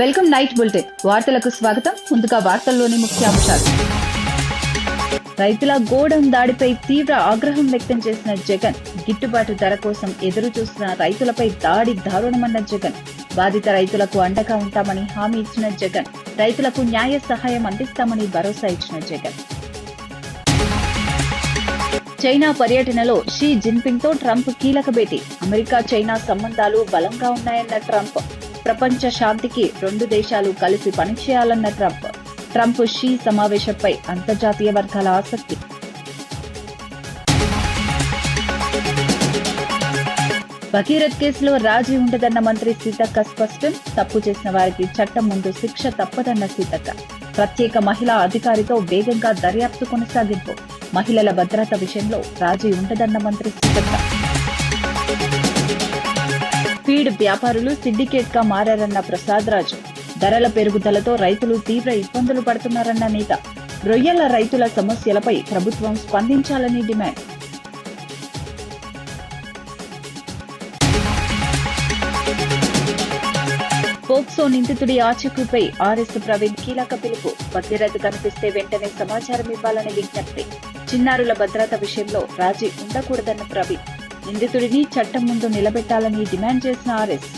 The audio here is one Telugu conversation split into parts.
వెల్కమ్ నైట్ బులెటిన్ వార్తలకు స్వాగతం. ముందుగా వార్తల్లోని ముఖ్యాంశాలు. రైతుల గోడౌన్ దాడిపై తీవ్ర ఆగ్రహం వ్యక్తం చేసిన జగన్. గిట్టుబాటు ధర కోసం ఎదురు చూస్తున్న రైతులపై దాడి దారుణమన్న జగన్. బాధిత రైతులకు అండగా ఉంటామని హామీ ఇచ్చిన జగన్. రైతులకు న్యాయ సహాయం అందిస్తామని భరోసా ఇచ్చిన జగన్. చైనా పర్యటనలో షీ జిన్పింగ్ తో ట్రంప్ కీలక భేటీ. అమెరికా చైనా సంబంధాలు బలంగా ఉన్నాయన్న ట్రంప్. ప్రపంచ శాంతికి రెండు దేశాలు కలిసి పనిచేయాలన్న ట్రంప్ షీ సమావేశంపై అంతర్జాతీయ వర్గాల ఆసక్తి. భగీరథ్ కేసులో రాజీ ఉండదన్న మంత్రి సీతక్క స్పష్టం. తప్పు చేసిన వారికి చట్టం ముందు శిక్ష తప్పదన్న సీతక్క. ప్రత్యేక మహిళా అధికారితో వేగంగా దర్యాప్తు కొనసాగింపు. మహిళల భద్రత విషయంలో రాజీ ఉండదన్న మంత్రి సీతక్క. ఫీడ్ వ్యాపారులు సిండికేట్ గా మారారన్న ప్రసాద్ రాజు. ధరల పెరుగుదలతో రైతులు తీవ్ర ఇబ్బందులు పడుతున్నారన్న నేత. రొయ్యల రైతుల సమస్యలపై ప్రభుత్వం స్పందించాలని డిమాండ్. పోక్సో నిందితుడి ఆచూకీపై ఆర్ఎస్ ప్రవీణ్ కీలక పిలుపు. భగీరథ్ కనిపిస్తే వెంటనే సమాచారం ఇవ్వాలని విజ్ఞప్తి. చిన్నారుల భద్రత విషయంలో రాజీ ఉండకూడదన్న ప్రవీణ్. నిందితుడిని చట్టం ముందు నిలబెట్టాలని డిమాండ్ చేసిన ఆర్ఎస్.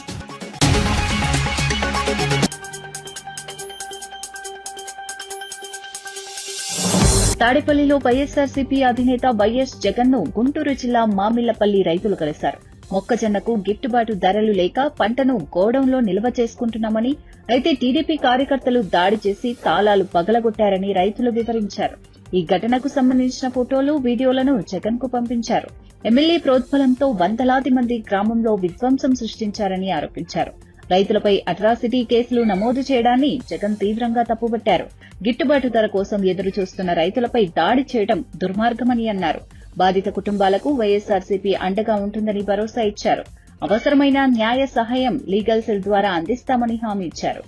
తాడేపల్లిలో వైఎస్ఆర్సీపీ అధినేత వైఎస్ జగన్ ను గుంటూరు జిల్లా మామిళ్లపల్లి రైతులు కలిశారు. మొక్కజొన్నకు గిట్టుబాటు ధరలు లేక పంటను గోడౌన్లో నిల్వ చేసుకుంటున్నామని, అయితే టీడీపీ కార్యకర్తలు దాడి చేసి తాళాలు పగలగొట్టారని రైతులు వివరించారు. ఈ ఘటనకు సంబంధించిన ఫోటోలు, వీడియోలను జగన్ కు పంపించారు. ఎమ్మెల్యే ప్రోద్బలంతో వందలాది మంది గ్రామంలో విధ్వంసం సృష్టించారని ఆరోపించారు. రైతులపై అట్రాసిటీ కేసులు నమోదు చేయడాన్ని జగన్ తీవ్రంగా తప్పుబట్టారు. గిట్టుబాటు ధర కోసం ఎదురు చూస్తున్న రైతులపై దాడి చేయడం దుర్మార్గమని అన్నారు. బాధిత కుటుంబాలకు వైఎస్ఆర్సీపీ అండగా ఉంటుందని భరోసా ఇచ్చారు. అవసరమైన న్యాయ సహాయం లీగల్ సెల్ ద్వారా అందిస్తామని హామీ ఇచ్చారు.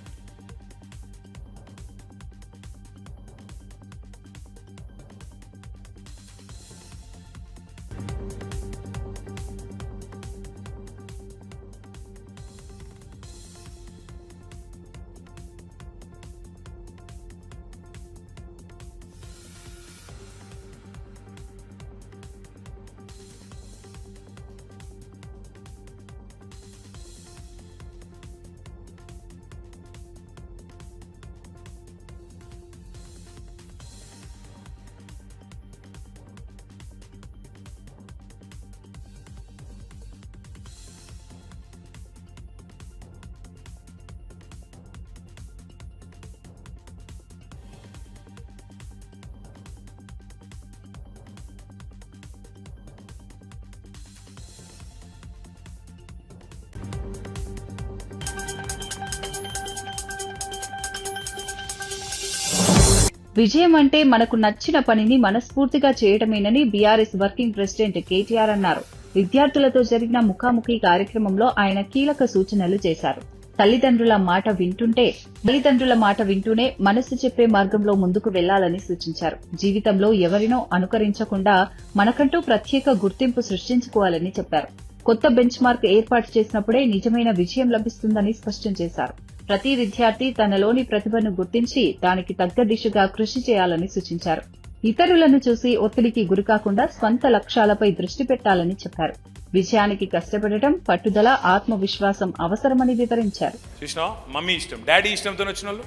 విజయం అంటే మనకు నచ్చిన పనిని మనస్ఫూర్తిగా చేయడమేనని బీఆర్ఎస్ వర్కింగ్ ప్రెసిడెంట్ కేటీఆర్ అన్నారు. విద్యార్థులతో జరిగిన ముఖాముఖి కార్యక్రమంలో ఆయన కీలక సూచనలు చేశారు. తల్లిదండ్రుల మాట వింటూనే మనసు చెప్పే మార్గంలో ముందుకు వెళ్లాలని సూచించారు. జీవితంలో ఎవరినో అనుకరించకుండా మనకంటూ ప్రత్యేక గుర్తింపు సృష్టించుకోవాలని చెప్పారు. కొత్త బెంచ్ మార్క్ ఏర్పాటు చేసినప్పుడే నిజమైన విజయం లభిస్తుందని స్పష్టం చేశారు. ప్రతి విద్యార్థి తనలోని ప్రతిభను గుర్తించి దానికి తగ్గ దిశగా కృషి చేయాలని సూచించారు. ఇతరులను చూసి ఒత్తిడికి గురికాకుండా స్వంత లక్ష్యాలపై దృష్టి పెట్టాలని చెప్పారు. విజయానికి కష్టపడటం, పట్టుదల, ఆత్మవిశ్వాసం అవసరమని వివరించారు. మమ్మీ ఇష్టం, డాడీ ఇష్టంతో వచ్చిన వాళ్ళు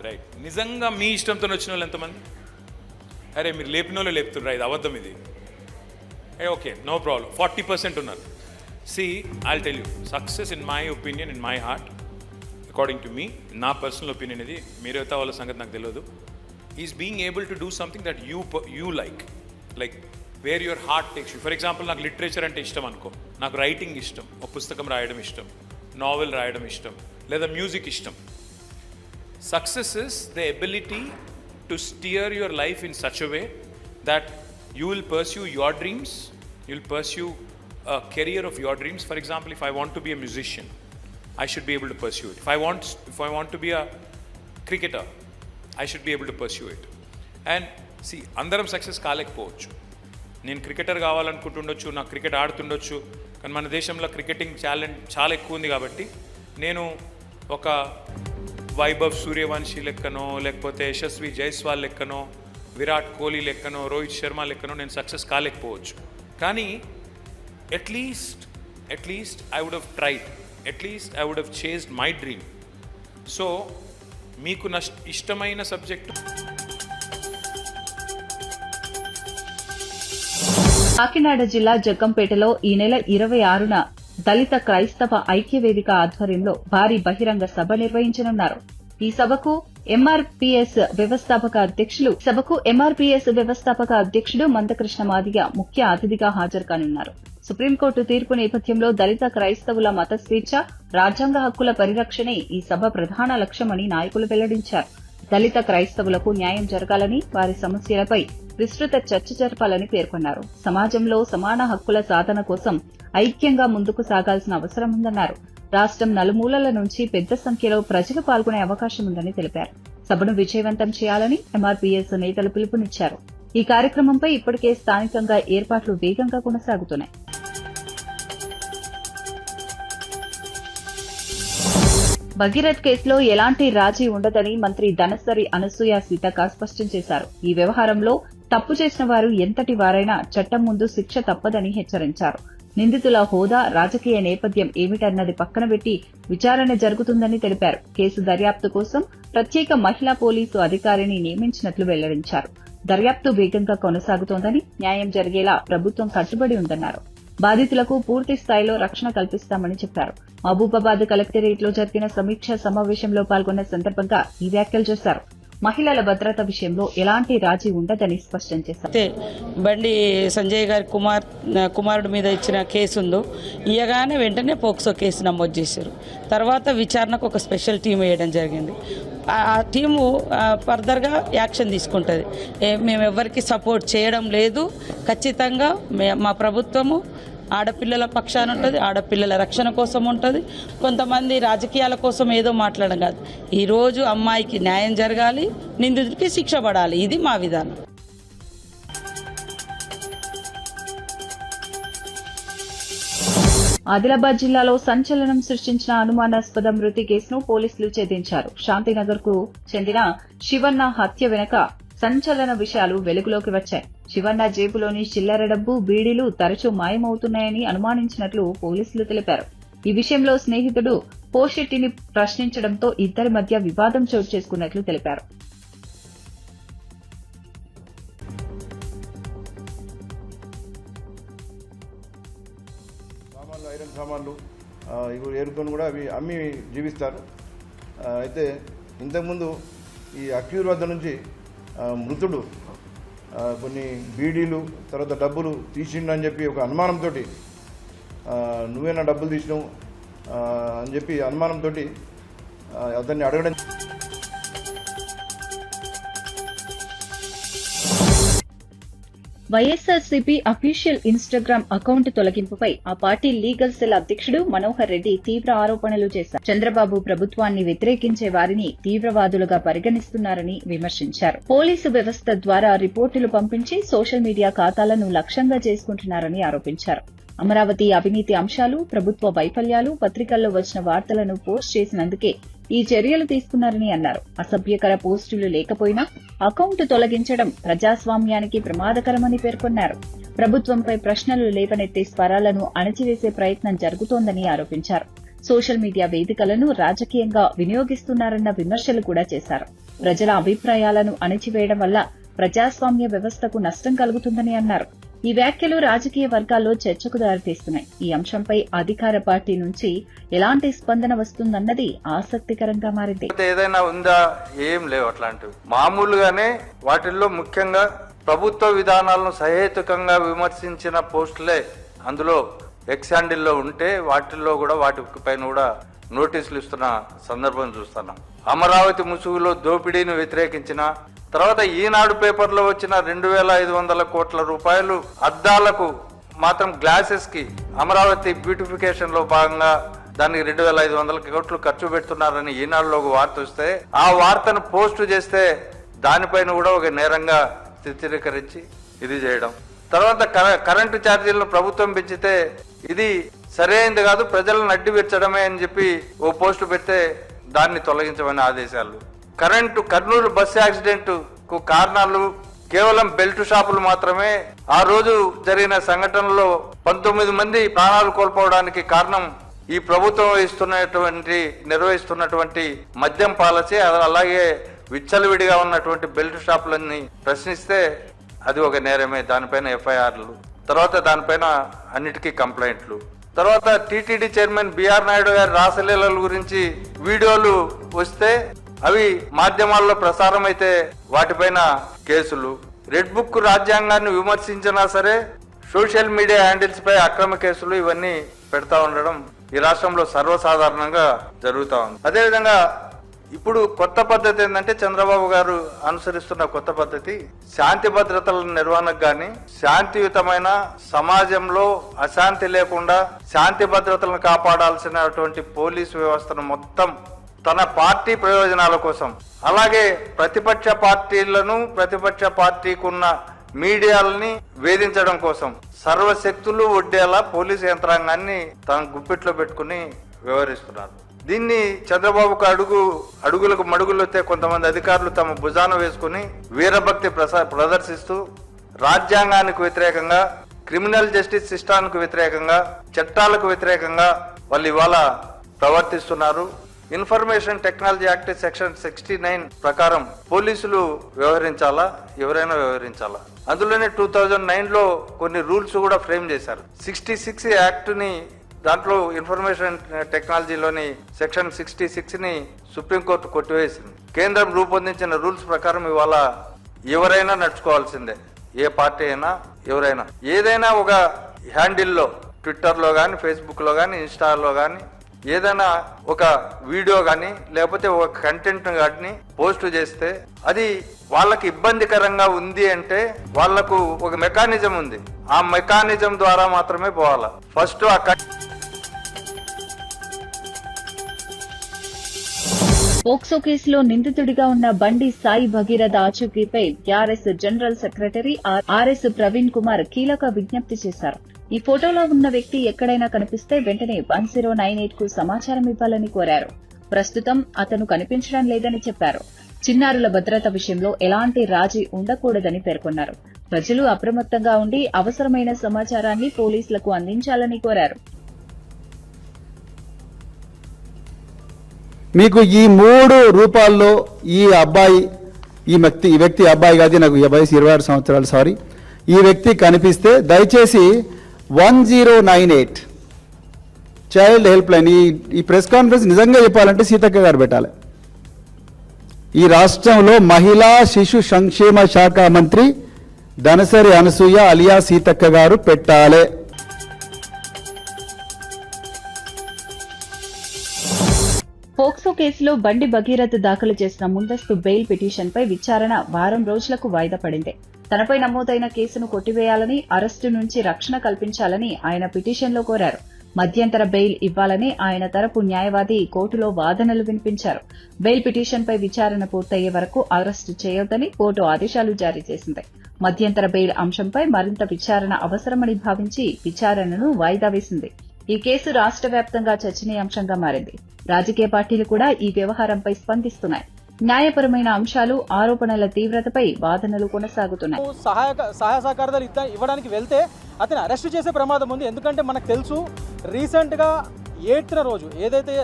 రైట్. నిజంగా మీ ఇష్టంతో వచ్చిన వాళ్ళు ఎంతమంది? అరే మీరు లేపిన వాళ్ళు లేపుతున్నారు, ఇది అబద్ధం, ఇది ఓకే, నో ప్రాబ్లం. 40% ఉన్నారు. See, I'll tell you, success in my opinion, in my heart, according to me, నా పర్సనల్ ఒపీనియన్ ఇది, మీరైతే వాళ్ళ సంగతి నాకు తెలియదు, is being able to do something that you like where your heart takes you. For example, నాకు లిటరేచర్ అంటే ఇష్టం అనుకో, నాకు రైటింగ్ ఇష్టం, ఒక పుస్తకం రాయడం ఇష్టం, నావెల్ రాయడం ఇష్టం, లేదా మ్యూజిక్ ఇష్టం. Success is the ability to steer your life in such a way that you will pursue your dreams, you will pursue a career of your dreams. For example, if I want to be a musician, I should be able to pursue it. If I want to be a cricketer, I should be able to pursue it. And see, andaram success kalekpochu. నేను క్రికెటర్ కావాలనుకుంటుండొచ్చు, నాకు క్రికెట్ ఆడుతుండొచ్చు, కానీ మన దేశంలో క్రికెటింగ్ టాలెంట్ చాలా ఎక్కువ ఉంది కాబట్టి నేను ఒక వైభవ్ సూర్యవంశీ లెక్కనో లేకపోతే యశస్వి జైస్వాల్ లెక్కనో విరాట్ కోహ్లీ లెక్కనో రోహిత్ శర్మ లెక్కనో నేను సక్సెస్ కాలేకపోవచ్చు. కానీ at least I would have tried, at least I would have chased my dream. So మీకు ఇష్టమైన సబ్జెక్టు కాకినాడ జిల్లా జగ్గంపేటలో ఈ నెల 26న దళిత క్రైస్తవ ఐక్యవేదిక ఆధ్వర్యంలో భారీ బహిరంగ సభ నిర్వహించనున్నారు. ఈ సభకు ఎంఆర్పీఎస్ వ్యవస్థాపక అధ్యక్షుడు మందకృష్ణ మాదిగ ముఖ్య అతిథిగా హాజరు కానున్నారు. సుప్రీంకోర్టు తీర్పు నేపథ్యంలో దళిత క్రైస్తవుల మత స్వేచ్ఛ, రాజ్యాంగ హక్కుల పరిరక్షణే ఈ సభ ప్రధాన లక్ష్యమని నాయకులు వెల్లడించారు. దళిత క్రైస్తవులకు న్యాయం జరగాలని, వారి సమస్యలపై విస్తృత చర్చ జరపాలని పేర్కొన్నారు. సమాజంలో సమాన హక్కుల సాధన కోసం ఐక్యంగా ముందుకు సాగాల్సిన అవసరం ఉందన్నారు. రాష్ట్రం నలుమూలల నుంచి పెద్ద సంఖ్యలో ప్రజలు పాల్గొనే అవకాశం ఉందని తెలిపారు. సభను విజయవంతం చేయాలని ఎంఆర్పీఎస్ నేతలు పిలుపునిచ్చారు. ఈ కార్యక్రమంపై ఇప్పటికే స్థానికంగా ఏర్పాట్లు వేగంగా కొనసాగుతున్నాయి. భగీరథ్ కేసులో ఎలాంటి రాజీ ఉండదని మంత్రి ధనసరి అనసూయ సీతక్క స్పష్టం చేశారు. ఈ వ్యవహారంలో తప్పు చేసిన వారు ఎంతటి వారైనా చట్టం ముందు శిక్ష తప్పదని హెచ్చరించారు. నిందితుల హోదా, రాజకీయ నేపథ్యం ఏమిటన్నది పక్కన పెట్టి విచారణ జరుగుతుందని తెలిపారు. కేసు దర్యాప్తు కోసం ప్రత్యేక మహిళా పోలీసు అధికారిని నియమించినట్లు వెల్లడించారు. దర్యాప్తు వేగంగా కొనసాగుతోందని, న్యాయం జరిగేలా ప్రభుత్వం కట్టుబడి ఉందన్నారు. బాధితులకు పూర్తి స్థాయిలో రక్షణ కల్పిస్తామని చెప్పారు. మహబూబాబాద్ కలెక్టరేట్లో జరిగిన సమీక్షా సమావేశంలో పాల్గొన్న సందర్భంగా ఈ వ్యాఖ్యలు చేశారు. మహిళల భద్రత విషయంలో ఎలాంటి రాజీ ఉండదని స్పష్టం చేశారు. బండి సంజయ్ గారి కుమారుడి మీద ఇచ్చిన కేసు ఉందో ఇయ్యగానే వెంటనే పోక్సో కేసు నమోదు చేశారు. తర్వాత విచారణకు ఒక స్పెషల్ టీం వేయడం జరిగింది. ఆ టీము ఫర్దర్గా యాక్షన్ తీసుకుంటుంది. మేము ఎవరికి సపోర్ట్ చేయడం లేదు. ఖచ్చితంగా మా ప్రభుత్వము ఆడపిల్లల పక్షాన ఉంటుంది, ఆడపిల్లల రక్షణ కోసం ఉంటుంది. కొంతమంది రాజకీయాల కోసం ఏదో మాట్లాడడం కాదు. ఈరోజు అమ్మాయికి న్యాయం జరగాలి, నిందితుడికి శిక్ష పడాలి. ఇది మా విధానం. ఆదిలాబాద్ జిల్లాలో సంచలనం సృష్టించిన అనుమానాస్పద మృతి కేసును పోలీసులు ఛేదించారు. శాంతినగర్ కు చెందిన శివన్న హత్య వెనుక సంచలన విషయాలు వెలుగులోకి వచ్చాయి. శివన్న జేబులోని చిల్లర డబ్బు, బీడీలు తరచూ మాయమవుతున్నాయని అనుమానించినట్లు పోలీసులు తెలిపారు. ఈ విషయంలో స్నేహితుడు పోషెట్టిని ప్రశ్నించడంతో ఇద్దరి మధ్య వివాదం చోటు చేసుకున్నట్లు తెలిపారు. ఐరన్ సామాన్లు ఏరుకొని కూడా అవి అమ్మి జీవిస్తారు. అయితే ఇంతకుముందు ఈ అక్యూర్ వద్ద నుంచి మృతుడు కొన్ని బీడీలు, తర్వాత డబ్బులు తీసిండని చెప్పి ఒక అనుమానంతో, నువ్వేనా డబ్బులు తీసినావు అని చెప్పి అనుమానంతో అతన్ని అడగడం. వైఎస్ఆర్సీపీ అఫీషియల్ ఇన్స్టాగ్రామ్ అకౌంట్ తొలగింపుపై ఆ పార్టీ లీగల్ సెల్ అధ్యక్షుడు మనోహర్ రెడ్డి తీవ్ర ఆరోపణలు చేశారు. చంద్రబాబు ప్రభుత్వాన్ని వ్యతిరేకించే వారిని తీవ్రవాదులుగా పరిగణిస్తున్నారని విమర్శించారు. పోలీసు వ్యవస్థ ద్వారా రిపోర్టులు పంపించి సోషల్ మీడియా ఖాతాలను లక్ష్యంగా చేసుకుంటున్నారని ఆరోపించారు. అమరావతి అవినీతి అంశాలు, ప్రభుత్వ వైఫల్యాలు, పత్రికల్లో వచ్చిన వార్తలను పోస్ట్ చేసినందుకే ఈ చర్యలు తీసుకున్నారని అన్నారు. అసభ్యకర పోస్టులు లేకపోయినా అకౌంట్ తొలగించడం ప్రజాస్వామ్యానికి ప్రమాదకరమని పేర్కొన్నారు. ప్రభుత్వంపై ప్రశ్నలు లేవనెత్తే స్వరాలను అణచివేసే ప్రయత్నం జరుగుతోందని ఆరోపించారు. సోషల్ మీడియా వేదికలను రాజకీయంగా వినియోగిస్తున్నారన్న విమర్శలు కూడా చేశారు. ప్రజల అభిప్రాయాలను అణచివేయడం వల్ల ప్రజాస్వామ్య వ్యవస్థకు నష్టం కలుగుతుందని అన్నారు. ఈ వ్యాఖ్యలు రాజకీయ వర్గాల్లో చర్చకు దారితీస్తున్నాయి. ఈ అంశంపై అధికార పార్టీ నుంచి ఎలాంటి స్పందన వస్తుందన్నది ఆసక్తికరంగా మారింది. ఏదైనా ఉందా? ఏం లేవు అట్లాంటివి. మామూలుగానే వాటిల్లో ముఖ్యంగా ప్రభుత్వ విధానాలను సహేతుకంగా విమర్శించిన పోస్టులే అందులో ఎక్స్ హ్యాండిల్లో ఉంటే వాటిల్లో కూడా వాటిపైన కూడా నోటీసులు ఇస్తున్న సందర్భం చూస్తున్నాం. అమరావతి ముసుగులో దోపిడీని వ్యతిరేకించిన తర్వాత ఈనాడు పేపర్లో వచ్చిన 2,500 కోట్ల రూపాయలు అద్దాలకు మాత్రం గ్లాసెస్ కి అమరావతి బ్యూటిఫికేషన్ లో భాగంగా దానికి 2,500 కోట్లు ఖర్చు పెడుతున్నారని ఈనాడులో ఒక వార్త వస్తే ఆ వార్తను పోస్టు చేస్తే దానిపైన కూడా ఒక నేరంగా చిత్రీకరించి ఇది చేయడం. తర్వాత కరెంటు ఛార్జీలను ప్రభుత్వం పెంచితే ఇది సరైనది కాదు, ప్రజలను అడ్డు పెంచడమే అని చెప్పి ఓ పోస్టు పెడితే దాన్ని తొలగించమని ఆదేశాలు. కర్నూలు బస్సు యాక్సిడెంట్కు కారణాలు కేవలం బెల్ట్ షాపులు మాత్రమే. ఆ రోజు జరిగిన సంఘటనలో 19 మంది ప్రాణాలు కోల్పోవడానికి కారణం ఈ ప్రభుత్వం నిర్వహిస్తున్నటువంటి మద్యం పాలసీ, అలాగే విచ్చలవిడిగా ఉన్నటువంటి బెల్ట్ షాపులన్నీ ప్రశ్నిస్తే అది ఒక నేరమే. దానిపైన ఎఫ్ఐఆర్లు, తర్వాత దానిపైన అన్నిటికీ కంప్లైంట్లు. తర్వాత టీటీడీ చైర్మన్ బిఆర్ నాయుడు గారి రాసలీలల గురించి వీడియోలు వస్తే అవి మాధ్యమాల్లో ప్రసారం అయితే వాటిపైన కేసులు. రెడ్ బుక్ రాజ్యాంగాన్ని విమర్శించినా సరే సోషల్ మీడియా హ్యాండిల్స్ పై అక్రమ కేసులు ఇవన్నీ పెడతా ఉండడం ఈ రాష్ట్రంలో సర్వసాధారణంగా జరుగుతూ ఉంది. అదేవిధంగా ఇప్పుడు కొత్త పద్ధతి ఏంటంటే చంద్రబాబు గారు అనుసరిస్తున్న కొత్త పద్ధతి శాంతి భద్రతల నిర్వహణకు గాని, శాంతియుతమైన సమాజంలో అశాంతి లేకుండా శాంతి భద్రతలను కాపాడాల్సినటువంటి పోలీసు వ్యవస్థను మొత్తం తన పార్టీ ప్రయోజనాల కోసం, అలాగే ప్రతిపక్ష పార్టీకున్న మీడియాలని వేధించడం కోసం సర్వశక్తులు ఒడ్డేలా పోలీసు యంత్రాంగాన్ని తన గుప్పిట్లో పెట్టుకుని వ్యవహరిస్తున్నారు. దీన్ని చంద్రబాబుకు అడుగులకు మడుగులొత్తే కొంతమంది అధికారులు తమ భుజాన వేసుకుని వీరభక్తి ప్రదర్శిస్తూ రాజ్యాంగానికి వ్యతిరేకంగా, క్రిమినల్ జస్టిస్ సిస్టానికి వ్యతిరేకంగా, చట్టాలకు వ్యతిరేకంగా వాళ్ళు ఇవాళ ప్రవర్తిస్తున్నారు. ఇన్ఫర్మేషన్ టెక్నాలజీ యాక్ట్ సెక్షన్ 69 ప్రకారం పోలీసులు వ్యవహరించాలా, ఎవరైనా వ్యవహరించాలా. అందులోనే 2009లో కొన్ని రూల్స్ కూడా ఫ్రేమ్ చేశారు. 66 యాక్ట్ ని, దాంట్లో ఇన్ఫర్మేషన్ టెక్నాలజీలోని సెక్షన్ 66 ని సుప్రీంకోర్టు కొట్టివేసింది. కేంద్రం రూపొందించిన రూల్స్ ప్రకారం ఇవాళ ఎవరైనా నడుచుకోవాల్సిందే, ఏ పార్టీ అయినా ఎవరైనా. ఏదైనా ఒక హ్యాండిల్లో, ట్విట్టర్లో కానీ, ఫేస్బుక్లో కానీ, ఇన్స్టాలో కానీ ఏదైనా ఒక వీడియో కానీ లేకపోతే ఒక కంటెంట్ కానీ పోస్ట్ చేస్తే అది వాళ్ళకి ఇబ్బందికరంగా ఉంది అంటే వాళ్లకు ఒక మెకానిజం ఉంది. ఆ మెకానిజం ద్వారా మాత్రమే పోవాలా. ఫస్ట్ పోక్సో కేసులో నిందితుడిగా ఉన్న బండి సాయి భగీరథ ఆచూకీపై TRS general secretary RS Praveen Kumar కీలక విజ్ఞప్తి చేశారు. ఈ ఫోటోలో ఉన్న వ్యక్తి ఎక్కడైనా కనిపిస్తే వెంటనే 1098 కు సమాచారం ఇవ్వాలని కోరారు. ప్రస్తుతం అతను కనిపించడం లేదని చెప్పారు. చిన్నారుల భద్రత విషయంలో ఎలాంటి రాజీ ఉండకూడదని పేర్కొన్నారు. ప్రజలు అప్రమత్తంగా ఉండి అవసరమైన సమాచారాన్ని పోలీసులకు అందించాలని కోరారు. మీకు ఈ 3 రూపాల్లో ఈ వ్యక్తి అబ్బాయి కాదు, నాకు వయసు 26 సంవత్సరాలు, సారీ, ఈ వ్యక్తి కనిపిస్తే దయచేసి 1098 చైల్డ్ హెల్ప్ లైన్, ఈ ప్రెస్ కాన్ఫరెన్స్ నిజంగా చెప్పాలంటే సీతక్క గారు పెట్టాలి. ఈ రాష్ట్రంలో మహిళా శిశు సంక్షేమ శాఖ మంత్రి దనసరి అనసూయ అలియా సీతక్క గారు పెట్టాలి. పోక్సో కేసులో బండి భగీరథ్ దాఖలు చేసిన ముందస్తు బెయిల్ పిటిషన్పై విచారణ వారం రోజులకు వాయిదా పడింది. తనపై నమోదైన కేసును కొట్టివేయాలని, అరెస్టు నుంచి రక్షణ కల్పించాలని ఆయన పిటిషన్లో కోరారు. మధ్యంతర బెయిల్ ఇవ్వాలని ఆయన తరపు న్యాయవాది కోర్టులో వాదనలు వినిపించారు. బెయిల్ పిటిషన్పై విచారణ పూర్తయ్యే వరకు అరెస్టు చేయొద్దని కోర్టు ఆదేశాలు జారీ చేసింది. మధ్యంతర బెయిల్ అంశంపై మరింత విచారణ అవసరమని భావించి విచారణను వాయిదా వేసింది. ఈ కేసు రాష్ట్ర వ్యాప్తంగా చర్చనీయాంశంగా మారింది. రాజకీయ పార్టీలు కూడా ఈ వ్యవహారంపై స్పందిస్తున్నాయి. న్యాయపరమైన అంశాలు, ఆరోపణల తీవ్రతపై వాదనలు కొనసాగుతున్నాయి. సహాయ సహకారాలు ఇవ్వడానికి వెళ్తే అతను అరెస్ట్ చేసే ప్రమాదం ఉంది. ఎందుకంటే మనకు తెలుసు రీసెంట్గా 8th రోజు ఏదైతే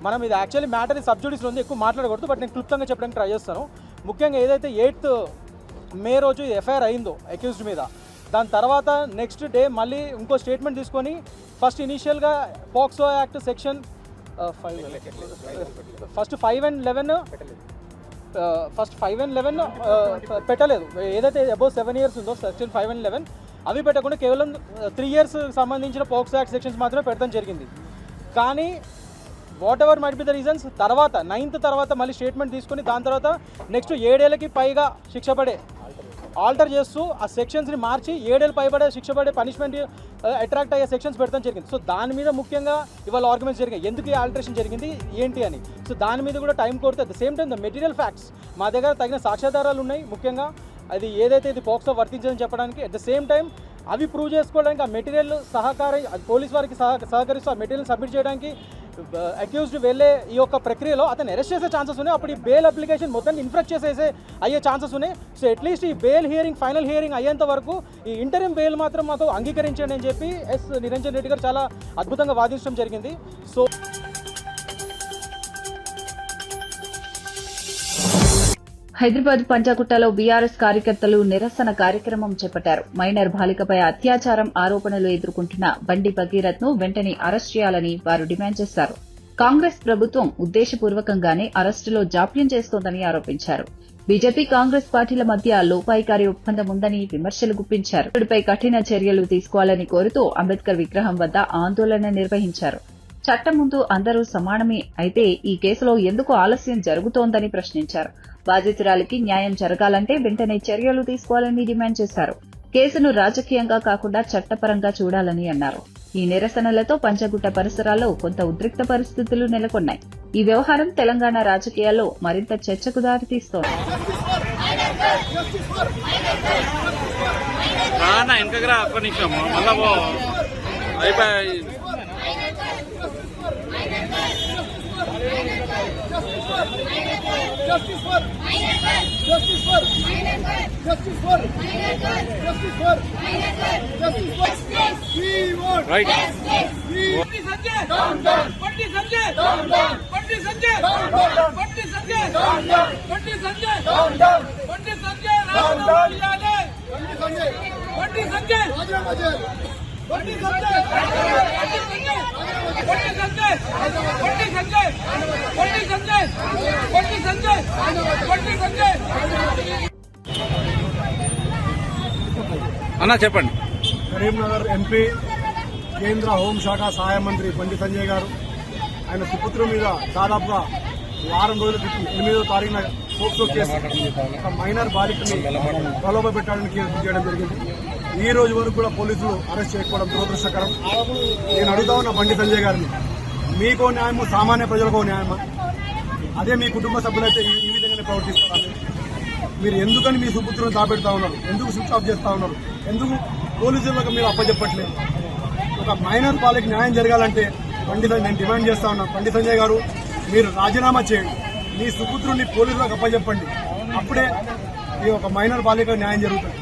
మనం ఇది యాక్చువల్లీ మ్యాటర్ సబ్జుడిస్లో ఉంది, ఎక్కువ మాట్లాడకూడదు, బట్ నేను క్లుప్తంగా చెప్పడానికి ట్రై చేస్తాను. ముఖ్యంగా ఏదైతే 8th మే రోజు ఎఫ్ఐఆర్ అయిందో అక్యూజ్డ్ మీద, దాని తర్వాత నెక్స్ట్ డే మళ్ళీ ఇంకో స్టేట్మెంట్ తీసుకొని ఫస్ట్ ఇనీషియల్గా పోక్సో యాక్ట్ సెక్షన్ 5 and 11 పెట్టలేదు. ఏదైతే అబౌవ్ 7 years ఉందో సెక్షన్ 5 and 11 అవి పెట్టకుండా కేవలం 3 years సంబంధించిన పోక్సో యాక్ట్ సెక్షన్స్ మాత్రమే పెట్టడం జరిగింది. కానీ what ever might be the reasons, తర్వాత 9th తర్వాత మళ్ళీ స్టేట్మెంట్ తీసుకుని దాని తర్వాత నెక్స్ట్ 7 ఏళ్ళకి పైగా శిక్ష పడే ఆల్టర్ చేస్తూ ఆ సెక్షన్స్ని మార్చి 7 ఏళ్ళు పైబడే శిక్ష పడే పనిష్మెంట్ అట్రాక్ట్ అయ్యే సెక్షన్స్ పెట్టడం జరిగింది. సో దాని మీద ముఖ్యంగా ఇవాళ ఆర్గ్యుమెంట్స్ జరిగాయి, ఎందుకు ఈ ఆల్టరేషన్ జరిగింది ఏంటి అని. సో దాని మీద కూడా టైం కోరితే at the same time the material facts మా దగ్గర తగిన సాక్ష్యాధారాలు ఉన్నాయి. ముఖ్యంగా అది ఏదైతే ఇది పోక్సో వర్తించదని చెప్పడానికి, అట్ ద సేమ్ టైం అవి ప్రూవ్ చేసుకోవడానికి ఆ మెటీరియల్ పోలీస్ వారికి సహకరిస్తూ ఆ మెటీరియల్ సబ్మిట్ చేయడానికి అక్యూజ్డ్ వెళ్ళే ఈ యొక్క ప్రక్రియలో అతను అరెస్ట్ చేసే ఛాన్సెస్ ఉన్నాయి. అప్పుడు ఈ బెయిల్ అప్లికేషన్ మొత్తాన్ని ఇన్ఫ్రాక్ట్ అయ్యే ఛాన్సెస్ ఉన్నాయి. సో అట్లీస్ట్ ఈ బెయిల్ హియరింగ్ ఫైనల్ హియరింగ్ అయ్యేంత వరకు ఈ ఇంటరిమ్ బెయిల్ మాత్రం మాకు అంగీకరించండి అని చెప్పి ఎస్ నిరంజన్ రెడ్డి గారు చాలా అద్భుతంగా వాదించడం జరిగింది. సో హైదరాబాద్ పంజాగుట్టలో బీఆర్ఎస్ కార్యకర్తలు నిరసన కార్యక్రమం చేపట్టారు. మైనర్ బాలికపై అత్యాచారం ఆరోపణలు ఎదుర్కొంటున్న బండి భగీరథ్ ను వెంటనే అరెస్ట్ చేయాలని వారు డిమాండ్ చేశారు. కాంగ్రెస్ ప్రభుత్వం ఉద్దేశపూర్వకంగానే అరెస్టులో జాప్యం చేస్తోందని ఆరోపించారు. బీజేపీ కాంగ్రెస్ పార్టీల మధ్య లోపాయికారి ఒప్పందం ఉందని విమర్శలు గుప్పించారు. ఇప్పటిపై కఠిన చర్యలు తీసుకోవాలని కోరుతూ అంబేద్కర్ విగ్రహం వద్ద ఆందోళన నిర్వహించారు. చట్టం ముందు అందరూ సమానమే, అయితే ఈ కేసులో ఎందుకు ఆలస్యం జరుగుతోందని ప్రశ్నించారు. బాధితురాలికి న్యాయం జరగాలంటే వెంటనే చర్యలు తీసుకోవాలని డిమాండ్ చేశారు. కేసును రాజకీయంగా కాకుండా చట్టపరంగా చూడాలని అన్నారు. ఈ నిరసనలతో పంజాగుట్ట పరిసరాల్లో కొంత ఉద్రిక్త పరిస్థితులు నెలకొన్నాయి. ఈ వ్యవహారం తెలంగాణ రాజకీయాల్లో మరింత చర్చకు దారితీస్తోంది. అన్నా చెప్పండి. కరీంనగర్ ఎంపీ కేంద్ర హోంశాఖ సహాయ మంత్రి బండి సంజయ్ గారు ఆయన సుపుత్రుల మీద దాదాపుగా వారం రోజుల క్రితం 8వ తారీఖున పోక్సో కేసు ఒక మైనర్ బాలికని ప్రలోభ పెట్టాలని కేసు చేయడం జరిగింది. ఈ రోజు వరకు కూడా పోలీసులు అరెస్ట్ చేయకపోవడం దురదృష్టకరం. నేను అడుగుతా ఉన్న బండి సంజయ్ గారిని, మీకో న్యాయమో సామాన్య ప్రజలకో న్యాయమా? అదే మీ కుటుంబ సభ్యులైతే ఈ విధంగానే ప్రవర్తిస్తారు. మీరు ఎందుకని మీ సుపుత్రులను దాపెడతా ఉన్నారు? ఎందుకు స్విచ్ ఆఫ్ చేస్తా ఉన్నారు? ఎందుకు పోలీసులకు మీరు అప్పచెప్పట్లేదు? ఒక మైనర్ బాలిక న్యాయం జరగాలంటే నేను డిమాండ్ చేస్తా ఉన్నాను, బండి సంజయ్ గారు మీరు రాజీనామా చేయండి, మీ సుపుత్రుని పోలీసులకు అప్పచెప్పండి, అప్పుడే ఈ ఒక మైనర్ బాలిక న్యాయం జరుగుతుంది.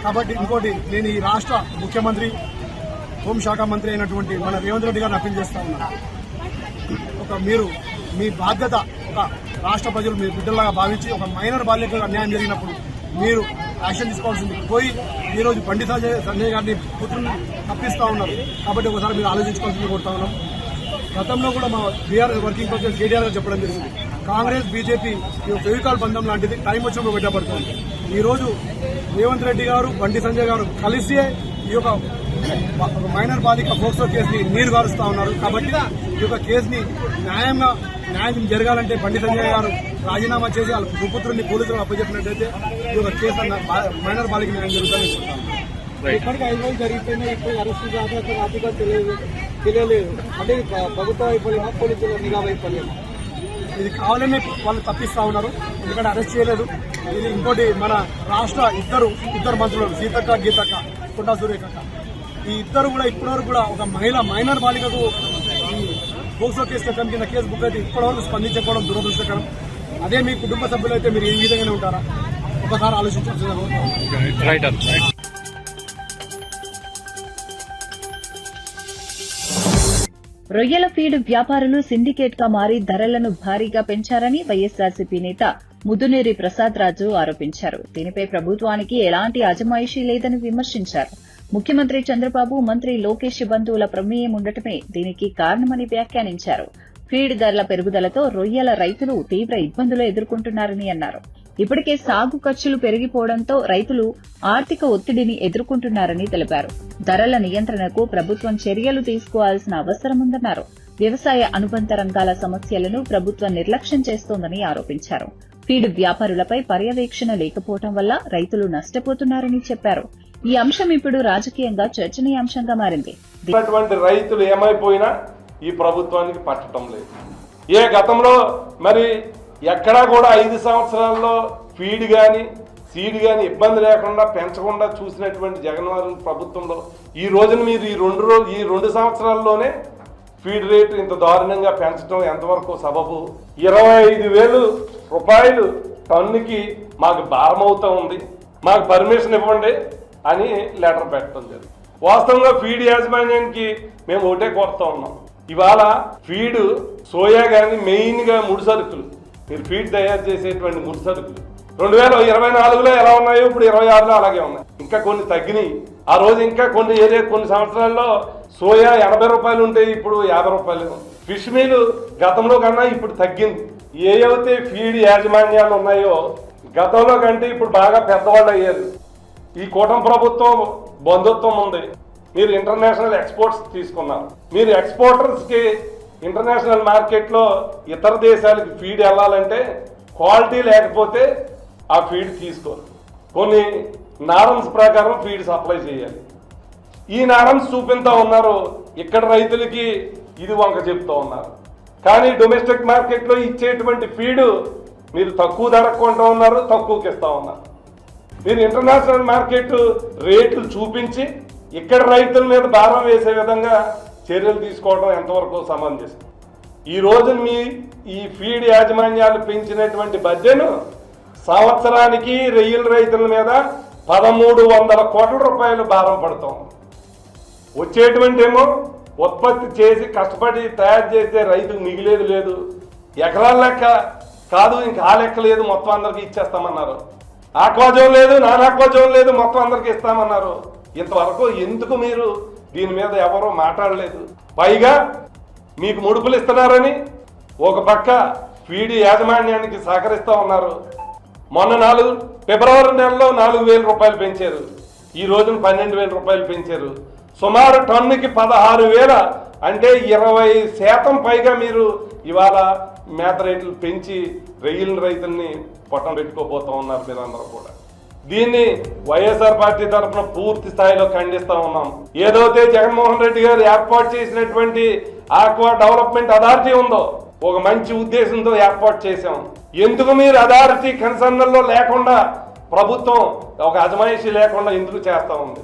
కాబట్టి ఇంకోటి, నేను ఈ రాష్ట్ర ముఖ్యమంత్రి హోంశాఖ మంత్రి అయినటువంటి మన రేవంత్ రెడ్డి గారిని అప్పీల్ చేస్తా ఉన్నాను. మీరు మీ బాధ్యత ఒక రాష్ట్ర ప్రజలు మీ బిడ్డలాగా భావించి ఒక మైనర్ బాలికలకు అన్యాయం జరిగినప్పుడు మీరు యాక్షన్ తీసుకోవాల్సింది పోయి ఈరోజు బండి సంజయ్ గారిని పుత్రుని తప్పిస్తా ఉన్నారు. కాబట్టి ఒకసారి మీరు ఆలోచించుకోవాల్సింది కోరుతా ఉన్నాం. గతంలో కూడా మా బీఆర్ఎస్ వర్కింగ్ ప్రెసిడెంట్ కేటీఆర్ గారు చెప్పడం జరిగింది, కాంగ్రెస్ బీజేపీ ఫెవికాల్ బంధం లాంటిది, టైం వచ్చినప్పుడు పెట్టబడుతుంది. ఈరోజు రేవంత్ రెడ్డి గారు బండి సంజయ్ గారు కలిసి ఈ యొక్క మైనర్ బాలిక పోక్సో కేసుని నీరు గారుస్తా ఉన్నారు. కాబట్టి ఈ యొక్క కేసుని న్యాయం జరగాలంటే బండి సంజయ్ గారు రాజీనామా చేసి వాళ్ళ సుపుత్రుని పోలీసులకు అప్పచెప్పినట్టయితే ఈ యొక్క కేసు మైనర్ బాలిక న్యాయం జరుగుతుందని చెప్తాను. ఇప్పటికీ 5 రోజులు జరిగిపోయినా ఇప్పుడు అరెస్ట్ రాజకీయ తెలియలేదు. అంటే ప్రభుత్వ వైఫల్యమా, పోలీసుల నిఘా వైఫల్యమా? ఇది కావాలనే వాళ్ళు తప్పిస్తా ఉన్నారు, ఎందుకంటే అరెస్ట్ చేయలేదు. ఇది ఇంకోటి, మన రాష్ట్ర ఇద్దరు మంత్రులు సీతక్క గీతక్క కొండా సూర్యకక్క, ఈ ఇద్దరు కూడా ఇప్పటివరకు కూడా ఒక మైనర్ బాలికకు ఈ పోక్సో కేసు చట్టం కింద కేసు బుక్ అయితే ఇప్పటివరకు స్పందించకపోవడం దురదృష్టకరం. అదే మీ కుటుంబ సభ్యులైతే మీరు ఈ విధంగానే ఉంటారా? ఒకసారి ఆలోచించాల్సింది. రొయ్యల ఫీడ్ వ్యాపారులు సిండికేట్ గా మారి ధరలను భారీగా పెంచారని వైఎస్ఆర్సీపీ నేత ముద్దునేరి ప్రసాద్ రాజు ఆరోపించారు. దీనిపై ప్రభుత్వానికి ఎలాంటి అజమాయిషీ లేదని విమర్శించారు. ముఖ్యమంత్రి చంద్రబాబు, మంత్రి లోకేష్ బంధువుల ప్రమేయం ఉండటమే దీనికి కారణమని వ్యాఖ్యానించారు. ఫీడ్ ధరల పెరుగుదలతో రొయ్యల రైతులు తీవ్ర ఇబ్బందులు ఎదుర్కొంటున్నారని అన్నారు. ఇప్పటికే సాగు ఖర్చులు పెరిగిపోవడంతో రైతులు ఆర్థిక ఒత్తిడిని ఎదుర్కొంటున్నారని తెలిపారు. ధరల నియంత్రణకు ప్రభుత్వం చర్యలు తీసుకోవాల్సిన అవసరముందన్నారు. వ్యవసాయ అనుబంధ రంగాల సమస్యలను ప్రభుత్వం నిర్లక్ష్యం చేస్తోందని ఆరోపించారు. ఫీడ్ వ్యాపారులపై పర్యవేక్షణ లేకపోవడం వల్ల రైతులు నష్టపోతున్నారని చెప్పారు. ఈ అంశం ఇప్పుడు రాజకీయంగా చర్చనీయాంశంగా మారింది. రైతులు ఏమైపోయినా ఈ ప్రభుత్వానికి పట్టడం లేదు. ఏ గతంలో మరి ఎక్కడా కూడా 5 సంవత్సరాల్లో ఫీడ్ కానీ సీడ్ కానీ ఇబ్బంది లేకుండా పెంచకుండా చూసినటువంటి జగన్మోహన్ ప్రభుత్వంలో ఈ రోజున మీరు ఈ 2 సంవత్సరాల్లోనే ఫీడ్ రేటు ఇంత దారుణంగా పెంచడం ఎంతవరకు సబబు? 25,000 రూపాయలు టన్నుకి మాకు భారం అవుతూ ఉంది, మాకు పర్మిషన్ ఇవ్వండి అని లెటర్ పెట్టడం జరిగింది. వాస్తవంగా ఫీడ్ యాజమాన్యానికి మేము ఒకటే కోరుతా ఉన్నాం. ఇవాళ ఫీడ్ సోయా కానీ మెయిన్గా ముడి సరుకులు, మీరు ఫీడ్ తయారు చేసేటువంటి ముడి సరుకులు 2024లో ఎలా ఉన్నాయో ఇప్పుడు 26లో అలాగే ఉన్నాయి. ఇంకా కొన్ని తగ్గినాయి. ఆ రోజు ఇంకా కొన్ని సంవత్సరాల్లో సోయా 80 రూపాయలు ఉంటే ఇప్పుడు 50 రూపాయలు. ఫిష్ మీల్ గతంలో కన్నా ఇప్పుడు తగ్గింది. ఏవైతే ఫీడ్ యాజమాన్యాలు ఉన్నాయో గతంలో కంటే ఇప్పుడు బాగా పెద్దవాళ్ళు అయ్యారు. ఈ కూటమి ప్రభుత్వం బంధుత్వం ఉంది. మీరు ఇంటర్నేషనల్ ఎక్స్పోర్ట్స్ తీసుకున్నారు. మీరు ఎక్స్పోర్టర్స్కి ఇంటర్నేషనల్ మార్కెట్లో ఇతర దేశాలకు ఫీడ్ వెళ్ళాలంటే క్వాలిటీ లేకపోతే ఆ ఫీడ్ తీసుకోరు. కొన్ని నారమ్స్ ప్రకారం ఫీడ్ సప్లై చేయాలి. ఈ నారమ్స్ చూపిస్తూ ఉన్నారు, ఇక్కడ రైతులకి ఇది వంక చెప్తూ ఉన్నారు. కానీ డొమెస్టిక్ మార్కెట్లో ఇచ్చేటువంటి ఫీడు మీరు తక్కువ ధరకు కొంటూ ఉన్నారు, తక్కువకి ఇస్తూ ఉన్నారు. మీరు ఇంటర్నేషనల్ మార్కెట్ రేట్లు చూపించి ఇక్కడ రైతుల మీద భారం వేసే విధంగా చర్యలు తీసుకోవడం ఎంతవరకు సమంజసం? ఈ రోజు ఈ ఫీడ్ యాజమాన్యాలు పెంచినటువంటి బడ్జెట్ సంవత్సరానికి రొయ్యల రైతుల మీద 1,300 కోట్ల రూపాయలు భారం పడతాం. వచ్చేటువంటి ఏమో ఉత్పత్తి చేసి కష్టపడి తయారు చేసే రైతుకు మిగిలేదు లేదు. ఎకరాల లెక్క కాదు, ఇంకా ఆ లెక్క లేదు, మొత్తం అందరికి ఇచ్చేస్తామన్నారు. ఆక్వాజోన్ లేదు, నాన్ ఆక్వాజోన్ లేదు, మొత్తం అందరికి ఇస్తామన్నారు. ఇంతవరకు ఎందుకు మీరు దీని మీద ఎవరూ మాట్లాడలేదు? పైగా మీకు ముడుపులు ఇస్తున్నారని ఒక పక్క ఫీడ్ యాజమాన్యానికి సహకరిస్తూ ఉన్నారు. మొన్న ఫిబ్రవరి నెలలో 4,000 రూపాయలు పెంచారు, ఈ రోజున 12,000 రూపాయలు పెంచారు. సుమారు టన్నుకి 16,000, అంటే 20% పైగా మీరు ఇవాళ మేత రేట్లు పెంచి రొయ్యల రైతుల్ని పొట్టం పెట్టుకోబోతూ ఉన్నారు మీరందరూ కూడా. దీన్ని వైఎస్ఆర్ పార్టీ తరఫున పూర్తి స్థాయిలో ఖండిస్తా ఉన్నాం. ఏదైతే జగన్మోహన్ రెడ్డి గారు ఏర్పాటు చేసినటువంటి ఆక్వా డెవలప్మెంట్ అథారిటీ ఉందో, ఒక మంచి ఉద్దేశంతో ఏర్పాటు చేశాం. ఎందుకు మీరు అథారిటీ కన్సర్న్లో లేకుండా, ప్రభుత్వం ఒక అజమాయిషీ లేకుండా ఎందుకు చేస్తా ఉంది?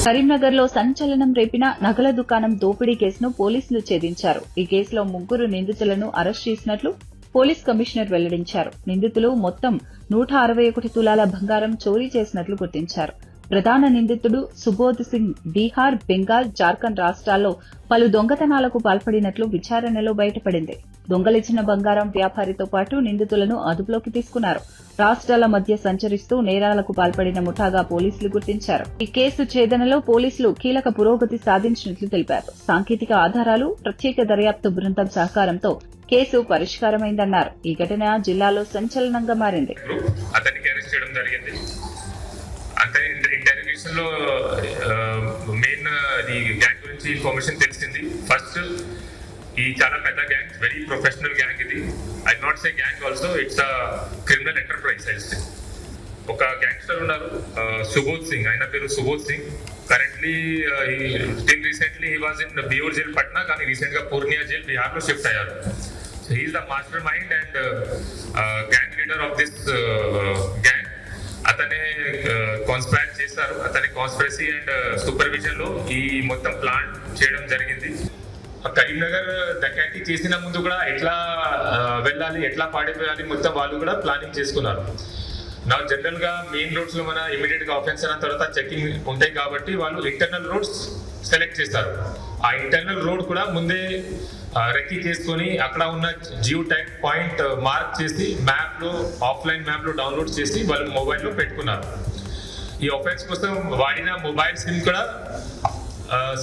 కరీంనగర్ లో సంచలనం రేపిన నగల దుకాణం దోపిడీ కేసును పోలీసులు ఛేదించారు. ఈ కేసులో 3 నిందితులను అరెస్ట్ చేసినట్లు పోలీస్ కమిషనర్ వెల్లడించారు. నిందితులు మొత్తం 161 తులాల బంగారం చోరీ చేసినట్లు గుర్తించారు. ప్రధాన నిందితుడు సుబోధ్ సింగ్ బీహార్, బెంగాల్, జార్ఖండ్ రాష్ట్రాల్లో పలు దొంగతనాలకు పాల్పడినట్లు విచారణలో బయటపడింది. దొంగలించిన బంగారం వ్యాపారితో పాటు నిందితులను అదుపులోకి తీసుకున్నారు. రాష్ట్రాల మధ్య సంచరిస్తూ నేరాలకు పాల్పడిన ముఠాగా పోలీసులు గుర్తించారు. ఈ కేసు ఛేదనలో పోలీసులు కీలక పురోగతి సాధించినట్లు తెలిపారు. సాంకేతిక ఆధారాలు, ప్రత్యేక దర్యాప్తు బృందం సహకారంతో కేసు పరిష్కారమైందన్నారు. ఈ ఘటన జిల్లాలో సంచలనంగా మారింది. అతనికి అరెస్ట్ చేయడం జరిగింది. అతని ఇంటర్వ్యూషన్ లో మెయిన్ ఈ గ్యాంగ్ గురించి ఇన్ఫర్మేషన్ తెలిసింది. ఫస్ట్ ఈ చాలా పెద్ద గ్యాంగ్, వెరీ ప్రొఫెషనల్ గ్యాంగ్ ఇది. I not say gang also, it's a criminal enterprise. ఒక గ్యాంగ్స్టర్ ఉన్నారు సుబోధ్ సింగ్, ఆయన పేరు Subodh Singh. Currently till recently he was in Beur jail Patna, కానీ రీసెంట్ గా పూర్ణియా జైల్ బిహార్ లో షిఫ్ట్ అయ్యారు. So he is the master mind and gang leader of this gang. అతనే కాన్స్పైర్ చేస్తారు. అతని కాన్స్పిరసీ అండ్ సూపర్విజన్ లో ఈ మొత్తం ప్లాన్ చేయడం జరిగింది. కరీంనగర్ డకాతి చేసిన ముందు కూడా ఎట్లా వెళ్ళాలి, ఎట్లా పాడిపోయాలి, మొత్తం వాళ్ళు కూడా ప్లానింగ్ చేసుకున్నారు. నా జనరల్ గా మెయిన్ రోడ్స్ లో మన ఇమీడియట్ గా ఆఫెన్స్ అయిన తర్వాత చెకింగ్ ఉంటాయి కాబట్టి వాళ్ళు ఇంటర్నల్ రోడ్స్ సెలెక్ట్ చేస్తారు. ఆ ఇంటర్నల్ రోడ్ కూడా ముందే రెక్కి చేసుకొని అక్కడ ఉన్న జియో ట్యాగ్ పాయింట్ మార్క్ చేసి మ్యాప్ లో, ఆఫ్లైన్ మ్యాప్ లో డౌన్లోడ్ చేసి వాళ్ళు మొబైల్లో పెట్టుకున్నారు. ఈ ఆఫెన్స్ కోసం వాడిన మొబైల్ సిమ్ కూడా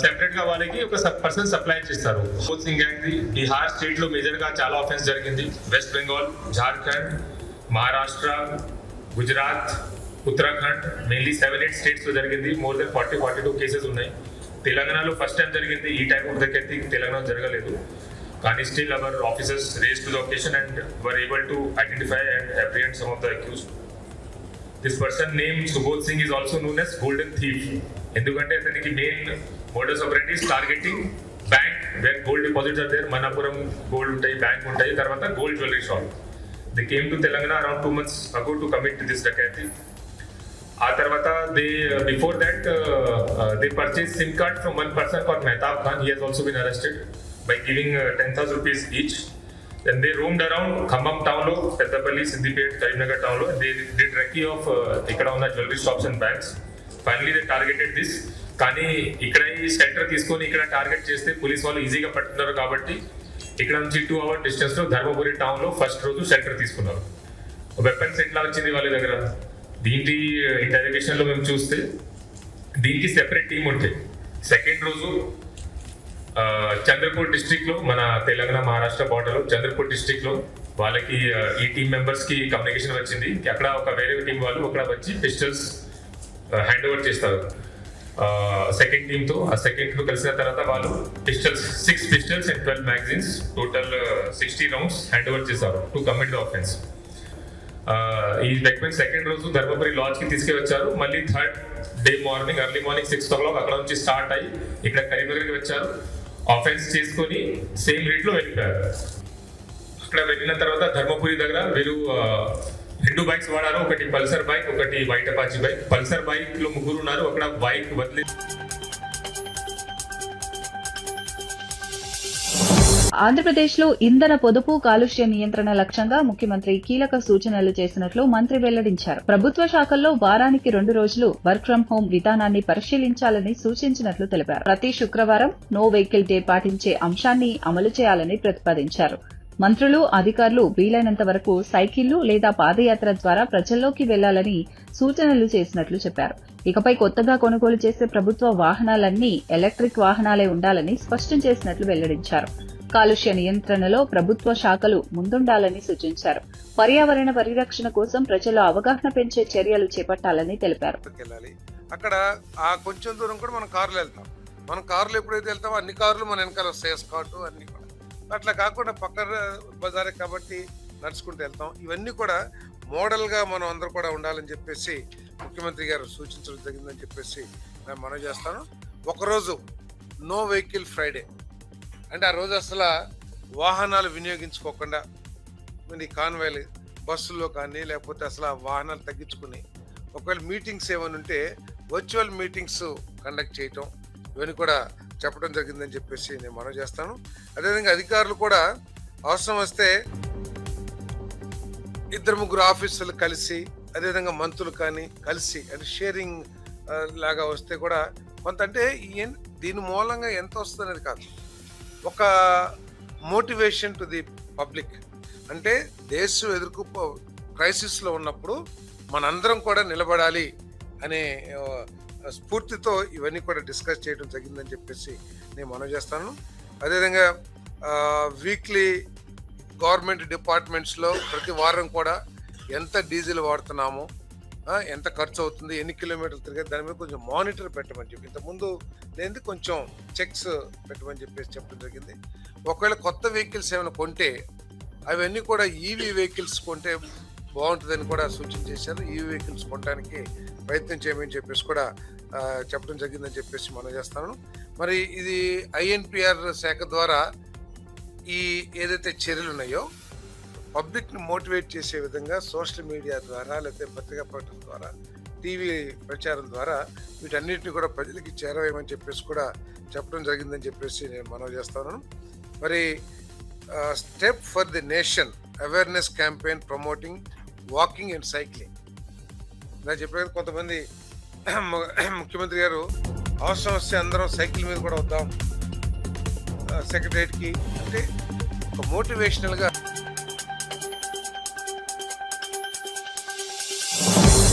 సెపరేట్ గా వాళ్ళకి ఒక పర్సన్ సప్లై చేస్తారు. సుబోధ్ సింగ్ గ్యాంగ్ బీహార్ స్టేట్ లో మేజర్ గా చాలా ఆఫెన్స్ జరిగింది. West Bengal, Jharkhand, Maharashtra, Gujarat, Uttarakhand, mainly 7-8 states లో జరిగింది. మోర్ దెన్ 42 కేసెస్ ఉన్నాయి. తెలంగాణలో ఫస్ట్ టైం జరిగింది. ఈ టైప్ ఆఫ్ డకాతి తెలంగాణ జరగలేదు. కానీ still our officers rose to the occasion and were able to identify and apprehend some of the accused. This person name Subodh Singh is also known as golden thief. ఎందుకంటే అతనికి main modus operandi targeting bank, where gold deposits are there. Manappuram gold ఉంటాయి, బ్యాంక్ ఉంటాయి, తర్వాత gold jewellery shop. They came to Telangana around 2 months ago to commit to this dakati. ఆ తర్వాత before that they purchase SIM card from one person called Mehtab Khan. He has also been arrested by giving 10,000 rupees each. Then they roamed around Khambam town lo, Pettapalli, Siddipet, Karimnagar town lo. They did recce of ikkada unna jewelry shops and banks. Finally they targeted this. కానీ ఇక్కడ ఈ షెల్టర్ తీసుకొని ఇక్కడ టార్గెట్ చేస్తే పోలీస్ వాళ్ళు ఈజీగా పట్టుకున్నారు కాబట్టి ఇక్కడ నుంచి 2 hour డిస్టెన్స్ లో ధర్మపురి టౌన్ లో ఫస్ట్ రోజు షెల్టర్ తీసుకున్నారు. వెపన్స్ ఎట్లా వచ్చింది వాళ్ళ దగ్గర? దీంటి ఇంటర్రోగేషన్ లో మేము చూస్తే దీనికి సెపరేట్ టీం ఉంటాయి. సెకండ్ రోజు చంద్రపూర్ డిస్ట్రిక్ట్ లో, మన తెలంగాణ మహారాష్ట్ర బార్డర్ లో చంద్రపూర్ డిస్ట్రిక్ట్ లో వాళ్ళకి ఈ టీం మెంబర్స్ కి కమ్యూనికేషన్ వచ్చింది. అక్కడ ఒక వేరే టీం వాళ్ళు అక్కడ వచ్చి పిస్టల్స్ హ్యాండ్ ఓవర్ చేస్తారు సెకండ్ టీమ్ తో. ఆ సెకండ్ టీమ్ కలిసిన తర్వాత వాళ్ళు pistols 6 pistols and 12 magazines total 60 rounds hand over చేశారు టు కమిట్ ద ఆఫెన్స్. ఈ వెపన్ సెకండ్ రోజు ధర్మపురి లాడ్జ్ కి తీసుకెళ్ళొచ్చారు. మళ్ళీ third day morning early morning 6 o'clock అక్కడ నుంచి స్టార్ట్ అయ్యి ఇక్కడ కరీంనగర్కి వచ్చారు. ఆఫెన్స్ చేసుకొని సేమ్ రేట్ లో వెళ్ళిపోయారు. అక్కడ వెళ్ళిన తర్వాత ధర్మపురి దగ్గర వీరు 2 bikes వాడారు. ఒకటి పల్సర్ బైక్, ఒకటి white Apache bike. Pulsar bike లో 3 ఉన్నారు. అక్కడ బైక్ వదిలి ఆంధ్రప్రదేశ్లో ఇంధన పొదుపు, కాలుష్య నియంత్రణ లక్ష్యంగా ముఖ్యమంత్రి కీలక సూచనలు చేసినట్లు మంత్రి వెల్లడించారు. ప్రభుత్వ శాఖల్లో వారానికి 2 రోజులు వర్క్ ఫ్రం హోం విధానాన్ని పరిశీలించాలని సూచించినట్లు తెలిపారు. ప్రతి శుక్రవారం నో వెహికల్ డే పాటించే అంశాన్ని అమలు చేయాలని ప్రతిపాదించారు. మంత్రులు, అధికారులు వీలైనంత వరకు సైకిళ్లు లేదా పాదయాత్ర ద్వారా ప్రజల్లోకి వెళ్లాలని సూచనలు చేసినట్లు చెప్పారు. ఇకపై కొత్తగా కొనుగోలు చేసే ప్రభుత్వ వాహనాలన్నీ ఎలక్ట్రిక్ వాహనాలే ఉండాలని స్పష్టం చేసినట్లు వెల్లడించారు. కాలుష్య నియంత్రణలో ప్రభుత్వ శాఖలు ముందుండాలని సూచించారు. పర్యావరణ పరిరక్షణ కోసం ప్రజల్లో అవగాహన పెంచే చర్యలు చేపట్టాలని తెలిపారు. అక్కడ ఆ కొంచెం దూరం కూడా మనం కార్లు వెళ్తాం. మనం కార్లు ఎప్పుడైతే వెళ్తామో అన్ని కార్లు మన వెనకాల వస్తాయి, స్కాట్ అన్ని కూడా. అట్లా కాకుండా పక్కన బజారే కాబట్టి నడుచుకుంటూ వెళ్తాం. ఇవన్నీ కూడా మోడల్గా మనం అందరూ కూడా ఉండాలని చెప్పేసి ముఖ్యమంత్రి గారు సూచించడం జరిగిందని చెప్పేసి నేను మనవి చేస్తాను. ఒకరోజు నో వెహికల్ ఫ్రైడే అంటే ఆ రోజు అసలు వాహనాలు వినియోగించుకోకుండా ఈ కాన్వాయ్లు బస్సుల్లో కానీ లేకపోతే అసలు ఆ వాహనాలు తగ్గించుకుని ఒకవేళ మీటింగ్స్ ఏమైనా ఉంటే వర్చువల్ మీటింగ్స్ కండక్ట్ చేయటం ఇవన్నీ కూడా చెప్పడం జరిగిందని చెప్పేసి నేను మనవి చేస్తాను. అదేవిధంగా అధికారులు కూడా అవసరం వస్తే 2-3 ఆఫీసులు కలిసి, అదేవిధంగా మంత్రులు కానీ కలిసి అంటే షేరింగ్ లాగా వస్తే కూడా కొంత అంటే దీని మూలంగా ఎంత వస్తుంది అనేది కాదు, ఒక మోటివేషన్ టు ది పబ్లిక్. అంటే దేశం ఎదుర్కొ క్రైసిస్లో ఉన్నప్పుడు మనందరం కూడా నిలబడాలి అనే స్ఫూర్తితో ఇవన్నీ కూడా డిస్కస్ చేయడం జరిగిందని చెప్పేసి నేను మనవి చేస్తాను. అదేవిధంగా వీక్లీ గవర్నమెంట్ డిపార్ట్మెంట్స్లో ప్రతి వారం కూడా ఎంత డీజిల్ వాడుతున్నామో, ఎంత ఖర్చు అవుతుంది, ఎన్ని కిలోమీటర్లు తిరిగే దాని మీద కొంచెం మానిటర్ పెట్టమని చెప్పి ఇంతకుముందు లేని కొంచెం చెక్స్ పెట్టమని చెప్పేసి చెప్పడం జరిగింది. ఒకవేళ కొత్త వెహికల్స్ ఏమైనా కొంటే అవన్నీ కూడా ఈవీ వెహికల్స్ కొంటే బాగుంటుందని కూడా సూచన చేశారు. ఈవీ వెహికల్స్ కొనడానికి ప్రయత్నం చేయమని చెప్పేసి కూడా చెప్పడం జరిగిందని చెప్పేసి మనం చేస్తాను. మరి ఇది INPR శాఖ ద్వారా ఈ ఏదైతే చర్యలు ఉన్నాయో పబ్లిక్ని మోటివేట్ చేసే విధంగా సోషల్ మీడియా ద్వారా లేకపోతే పత్రికా ప్రకటన ద్వారా, టీవీ ప్రచారం ద్వారా వీటన్నిటిని కూడా ప్రజలకి చేరవేయమని చెప్పేసి కూడా చెప్పడం జరిగిందని చెప్పేసి నేను మనవి చేస్తాను. మరి step for the nation awareness campaign promoting walking and cycling. ఇలా చెప్పేది కొంతమంది ముఖ్యమంత్రి గారు అవసరం వస్తే అందరం సైకిల్ మీద కూడా వద్దాం సెక్రటరియట్కి అంటే ఒక మోటివేషనల్గా